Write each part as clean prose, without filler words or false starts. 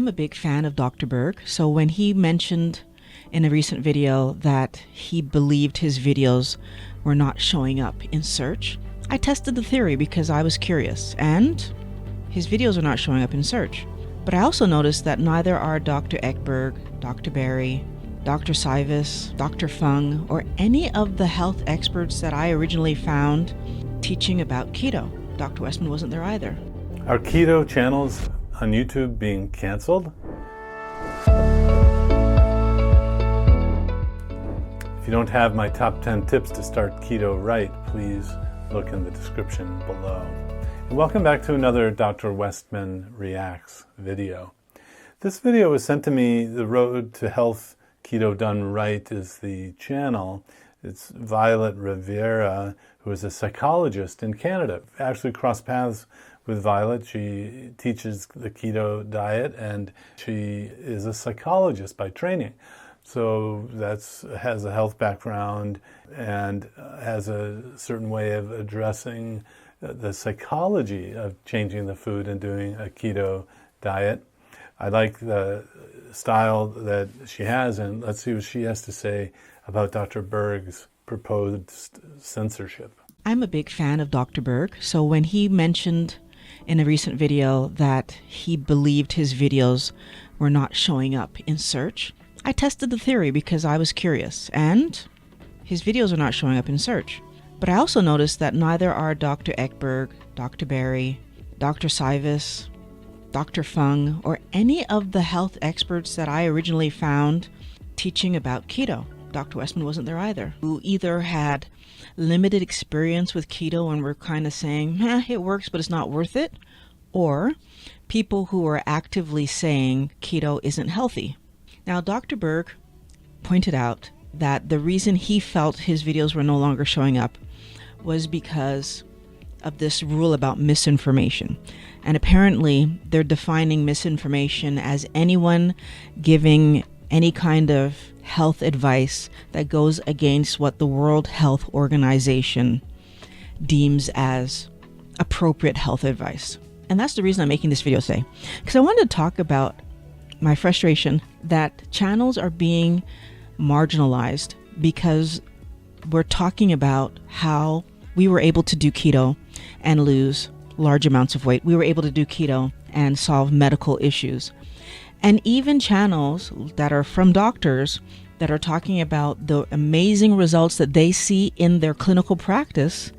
I'm a big fan of Dr. Berg, so when he mentioned in a recent video that he believed his videos were not showing up in search, I tested the theory because I was curious, and his videos are not showing up in search. But I also noticed that neither are Dr. Ekberg, Dr. Barry, Dr. Sivis, Dr. Fung, or any of the health experts that I originally found teaching about keto. Dr. Westman wasn't there either. Are keto channels on YouTube being canceled? If you don't have my top 10 tips to start keto right, please look in the description below. And welcome back to another Dr. Westman Reacts video. This video was sent to me. The Road to Health Keto Done Right is the channel. It's Violet Rivera, who is a psychologist in Canada. Actually crossed paths with Violet. She teaches the keto diet and she is a psychologist by training. So has a health background and has a certain way of addressing the psychology of changing the food and doing a keto diet. I like the style that she has, and let's see what she has to say about Dr. Berg's proposed censorship. I'm a big fan of Dr. Berg, so when he mentioned in a recent video that he believed his videos were not showing up in search, I tested the theory because I was curious, and his videos are not showing up in search. But I also noticed that neither are Dr. Ekberg, Dr. Barry, Dr. Sivis, Dr. Fung, or any of the health experts that I originally found teaching about keto. Dr. Westman wasn't there either. Who either had limited experience with keto and were kind of saying, it works, but it's not worth it, or people who are actively saying keto isn't healthy. Now, Dr. Berg pointed out that the reason he felt his videos were no longer showing up was because of this rule about misinformation. And apparently, they're defining misinformation as anyone giving any kind of health advice that goes against what the World Health Organization deems as appropriate health advice. And that's the reason I'm making this video today, because I wanted to talk about my frustration that channels are being marginalized because we're talking about how we were able to do keto and lose large amounts of weight. We were able to do keto and solve medical issues. And even channels that are from doctors that are talking about the amazing results that they see in their clinical practice,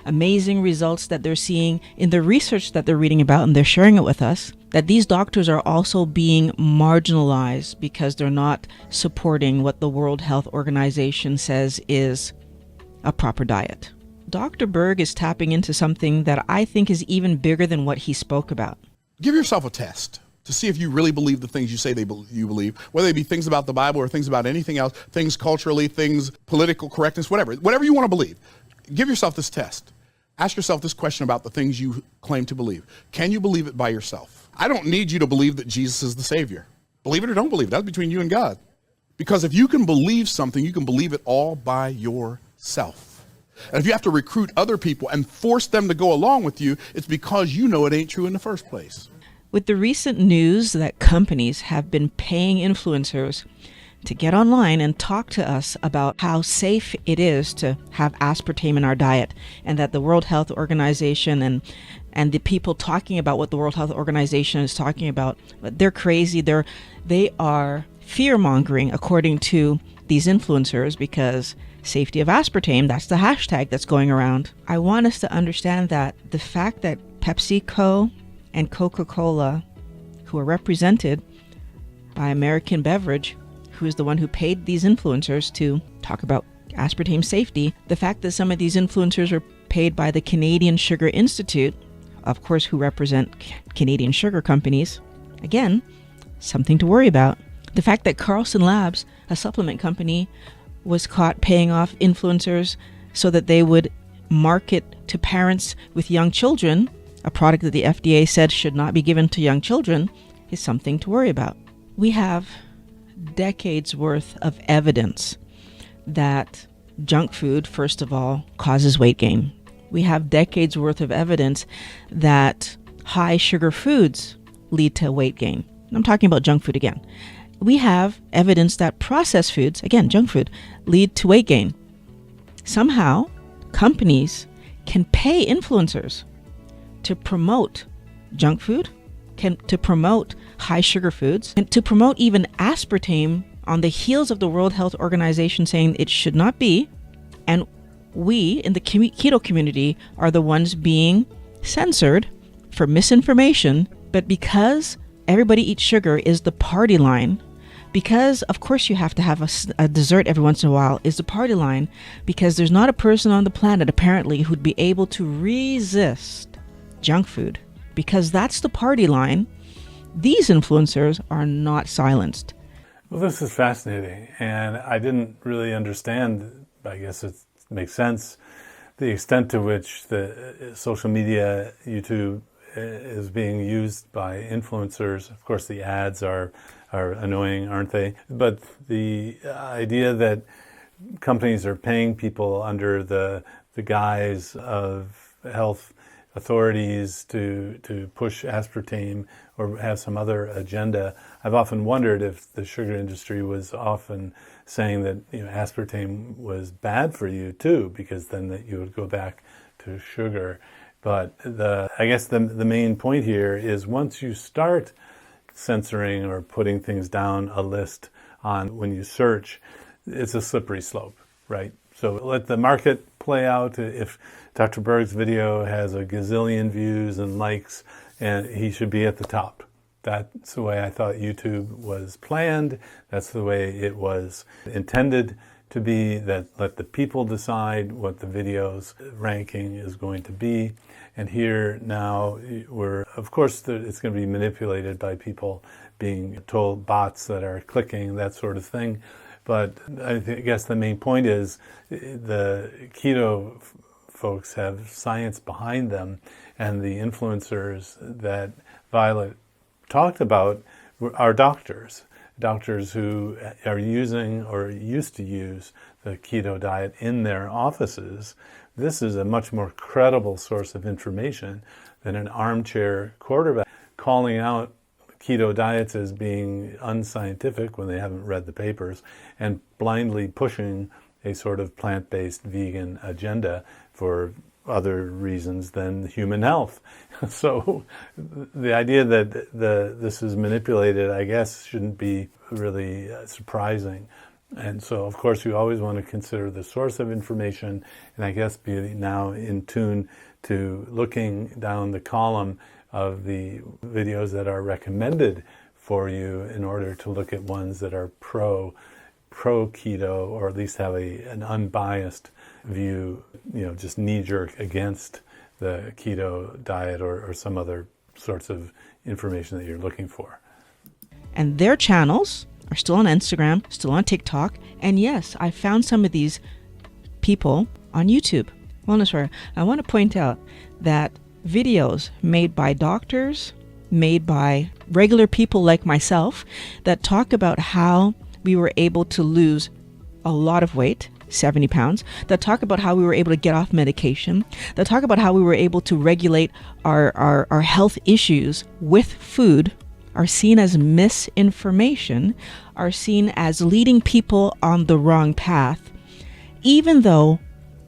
amazing results that they're seeing in the research that they're reading about and they're sharing it with us, that these doctors are also being marginalized because they're not supporting what the World Health Organization says is a proper diet. Dr. Berg is tapping into something that I think is even bigger than what he spoke about. Give yourself a test to see if you really believe the things you say you believe, whether they be things about the Bible or things about anything else, things culturally, things political correctness, whatever you want to believe. Give yourself this test. Ask yourself this question about the things you claim to believe. Can you believe it by yourself? I don't need you to believe that Jesus is the Savior. Believe it or don't believe it. That's between you and God. Because if you can believe something, you can believe it all by yourself. And if you have to recruit other people and force them to go along with you, it's because you know it ain't true in the first place. With the recent news that companies have been paying influencers to get online and talk to us about how safe it is to have aspartame in our diet, and that the World Health Organization and the people talking about what the World Health Organization is talking about, they're crazy. They are fear-mongering, according to these influencers, because safety of aspartame, that's the hashtag that's going around. I want us to understand that the fact that PepsiCo and Coca-Cola, who are represented by American Beverage, who is the one who paid these influencers to talk about aspartame safety, the fact that some of these influencers are paid by the Canadian Sugar Institute, of course, who represent Canadian sugar companies, again, something to worry about. The fact that Carlson Labs, a supplement company, was caught paying off influencers so that they would market to parents with young children a product that the FDA said should not be given to young children, is something to worry about. We have decades worth of evidence that junk food, first of all, causes weight gain. We have decades worth of evidence that high sugar foods lead to weight gain. I'm talking about junk food again. We have evidence that processed foods, again, junk food, lead to weight gain. Somehow, companies can pay influencers to promote junk food, to promote high sugar foods, and to promote even aspartame on the heels of the World Health Organization saying it should not be. And we in the keto community are the ones being censored for misinformation. But because everybody eats sugar is the party line, because of course you have to have a dessert every once in a while is the party line, because there's not a person on the planet apparently who'd be able to resist junk food, because that's the party line, these influencers are not silenced. Well, this is fascinating, and I didn't really understand, I guess it makes sense, the extent to which the social media, YouTube, is being used by influencers. Of course, the ads are annoying, aren't they? But the idea that companies are paying people under the guise of health authorities to push aspartame or have some other agenda. I've often wondered if the sugar industry was often saying that aspartame was bad for you too, because then that you would go back to sugar. But I guess the main point here is once you start censoring or putting things down a list on when you search, it's a slippery slope, right? So let the market play out. If Dr. Berg's video has a gazillion views and likes, and he should be at the top. That's the way I thought YouTube was planned. That's the way it was intended to be, that let the people decide what the video's ranking is going to be. And here now of course, it's going to be manipulated by people being told, bots that are clicking, that sort of thing. But I guess the main point is the keto folks have science behind them, and the influencers that Violet talked about are doctors who are using or used to use the keto diet in their offices. This is a much more credible source of information than an armchair quarterback calling out keto diets as being unscientific when they haven't read the papers, and blindly pushing a sort of plant-based vegan agenda for other reasons than human health. So the idea that this is manipulated, I guess, shouldn't be really surprising. And so, of course, you always want to consider the source of information, and I guess be now in tune to looking down the column of the videos that are recommended for you in order to look at ones that are pro keto, or at least have an unbiased view, just knee-jerk against the keto diet or some other sorts of information that you're looking for. And their channels are still on Instagram, still on TikTok, and yes, I found some of these people on YouTube. Wellness Warrior. I want to point out that videos made by doctors, made by regular people like myself, that talk about how we were able to lose a lot of weight, 70 pounds, that talk about how we were able to get off medication, that talk about how we were able to regulate our health issues with food, are seen as misinformation, are seen as leading people on the wrong path, even though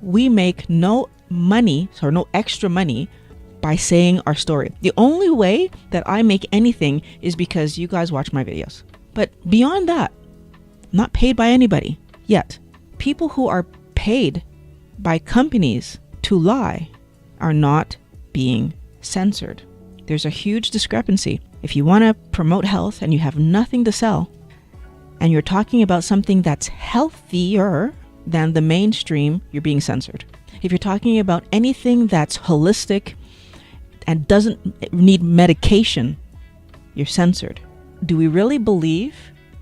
we make no money, or no extra money, by saying our story. The only way that I make anything is because you guys watch my videos. But beyond that, I'm not paid by anybody yet. People who are paid by companies to lie are not being censored. There's a huge discrepancy. If you want to promote health and you have nothing to sell, and you're talking about something that's healthier than the mainstream, you're being censored. If you're talking about anything that's holistic and doesn't need medication, you're censored. Do we really believe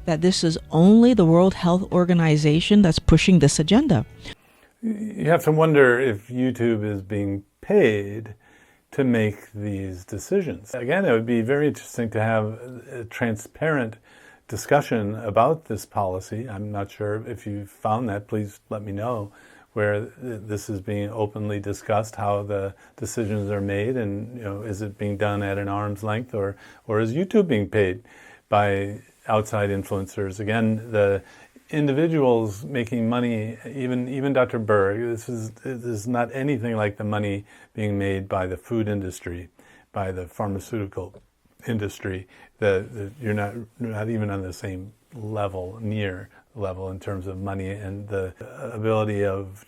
that this is only the World Health Organization that's pushing this agenda? You have to wonder if YouTube is being paid to make these decisions. Again, it would be very interesting to have a transparent discussion about this policy. I'm not sure if you've found that. Please let me know where this is being openly discussed, how the decisions are made, and is it being done at an arm's length, or is YouTube being paid? by outside influencers. Again, the individuals making money, even Dr. Berg, this is not anything like the money being made by the food industry, by the pharmaceutical industry. You're not even on the same level, near level in terms of money and the ability of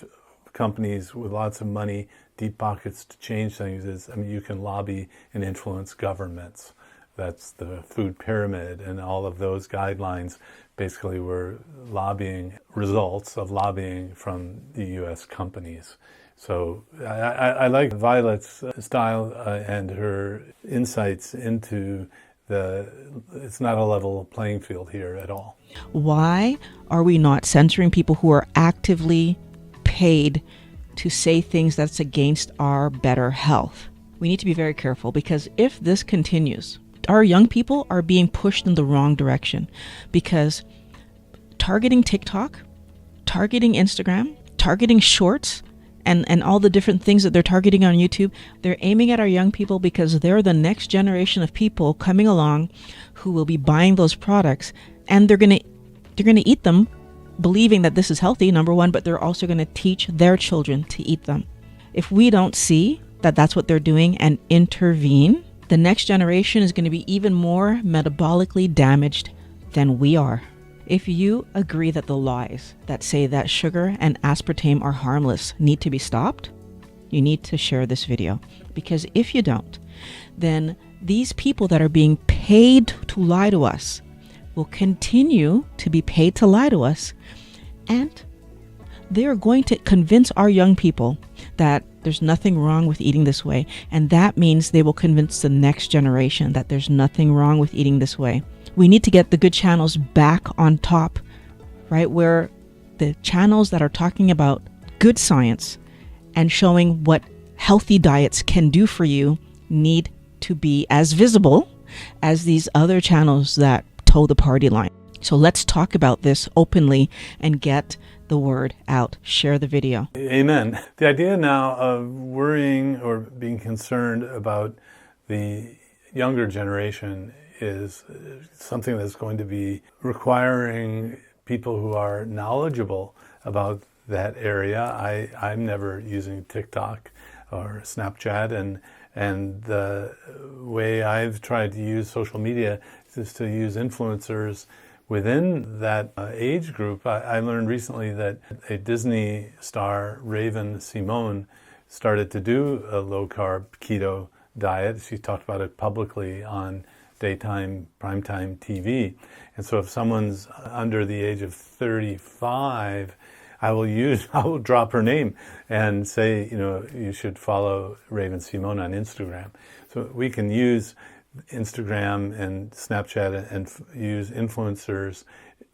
companies with lots of money, deep pockets to change things. You can lobby and influence governments. That's the food pyramid, and all of those guidelines basically were results of lobbying from the U.S. companies. So I like Violet's style and her insights into it's not a level playing field here at all. Why are we not censoring people who are actively paid to say things that's against our better health? We need to be very careful, because if this continues, our young people are being pushed in the wrong direction, because targeting TikTok, targeting Instagram, targeting shorts, and all the different things that they're targeting on YouTube, they're aiming at our young people because they're the next generation of people coming along who will be buying those products, and they're gonna eat them, believing that this is healthy, number one, but they're also gonna teach their children to eat them. If we don't see that that's what they're doing and intervene, the next generation is going to be even more metabolically damaged than we are. If you agree that the lies that say that sugar and aspartame are harmless need to be stopped, you need to share this video. Because if you don't, then these people that are being paid to lie to us will continue to be paid to lie to us, and they are going to convince our young people that there's nothing wrong with eating this way. And that means they will convince the next generation that there's nothing wrong with eating this way. We need to get the good channels back on top, right? Where the channels that are talking about good science and showing what healthy diets can do for you need to be as visible as these other channels that toe the party line. So let's talk about this openly and get the word out. Share the video. Amen. The idea now of worrying or being concerned about the younger generation is something that's going to be requiring people who are knowledgeable about that area. I'm never using TikTok or Snapchat, and the way I've tried to use social media is to use influencers within that age group. I learned recently that a Disney star, Raven-Symoné, started to do a low-carb keto diet. She talked about it publicly on daytime, primetime TV. And so if someone's under the age of 35, I will drop her name and say, you should follow Raven-Symoné on Instagram. So we can use Instagram and Snapchat and use influencers,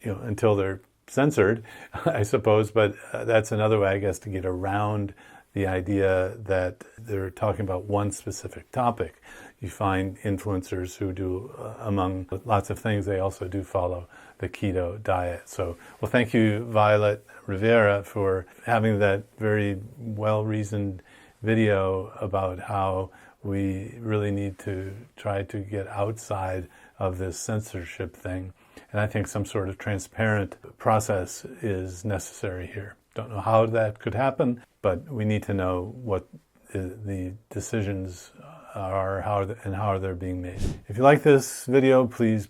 until they're censored, I suppose. But that's another way, I guess, to get around the idea that they're talking about one specific topic. You find influencers who do, among lots of things, they also do follow the keto diet. So, well, thank you, Violet Rivera, for having that very well-reasoned video about how we really need to try to get outside of this censorship thing. And I think some sort of transparent process is necessary here. Don't know how that could happen, but we need to know what the decisions are, and how they're being made. If you like this video, please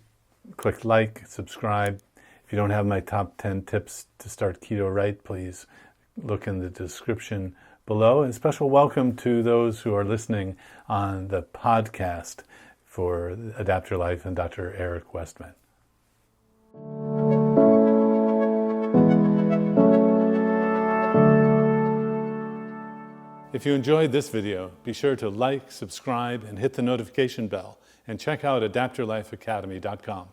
click like, subscribe. If you don't have my top 10 tips to start keto right, please look in the description below. And special welcome to those who are listening on the podcast for Adapt Your Life and Dr. Eric Westman. If you enjoyed this video, be sure to like, subscribe, and hit the notification bell, and check out adaptyourlifeacademy.com.